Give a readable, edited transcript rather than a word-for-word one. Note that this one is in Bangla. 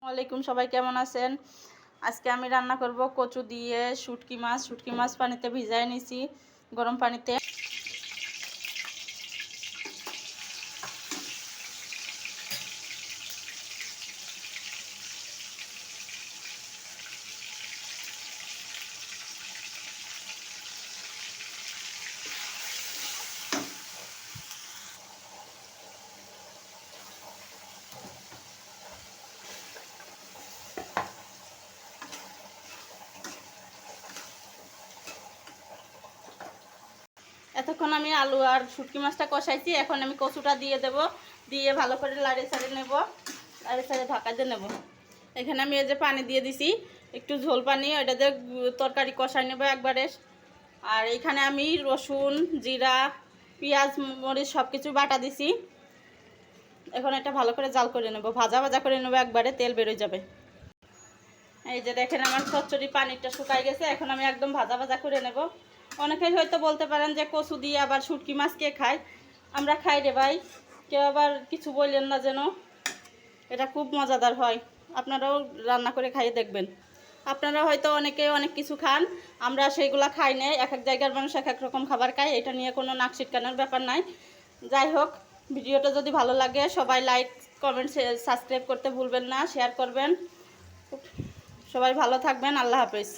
ওয়ালাইকুম, সবাই কেমন আছেন? আজকে আমি রান্না করব কচু দিয়ে শুটকি মাছ পানিতে ভিজায় নিছি, গরম পানিতে। এতক্ষণ আমি আলু আর শুটকি মাছটা কষাইছি, এখন আমি কচুটা দিয়ে দেব, দিয়ে ভালো করে লাড়ে ছাড়ে নেব, লাড়ে ছাড়ে ঢাকা দিয়ে নেব। এখানে আমি এই যে পানি দিয়ে দিছি, একটু ঝোল পানি, ওইটা দিয়ে তরকারি কষাই নেব একবারে। আর এখানে আমি রসুন, জিরা, পেঁয়াজ, মরিচ সব কিছু বাটা দিছি। এখন এটা ভালো করে জাল করে নেব, ভাজা ভাজা করে নেব, একবারে তেল বেরোয় যাবে। এই যে দেখেন আমার চচ্চড়ি পানিটা শুকাই গেছে, এখন আমি একদম ভাজা ভাজা করে নেব। অনেকেই হয়তো বলতে পারেন যে কচু দিয়ে আবার শুটকি মাছ কে খায়? আমরা খাই রে ভাই, কেউ আবার কিছু বললেন না যেন। এটা খুব মজাদার হয়, আপনারাও রান্না করে খাইয়ে দেখবেন। আপনারা হয়তো অনেকে অনেক কিছু খান, আমরা সেইগুলা খাই না। এক এক জায়গার মানুষ এক এক রকম খাবার খায়, এটা নিয়ে কোনো নাক ছিটকানোর ব্যাপার নাই। যাই হোক, ভিডিওটা যদি ভালো লাগে সবাই লাইক, কমেন্ট, সাবস্ক্রাইব করতে ভুলবেন না, শেয়ার করবেন। সবাই ভালো থাকবেন, আল্লাহ হাফেজ।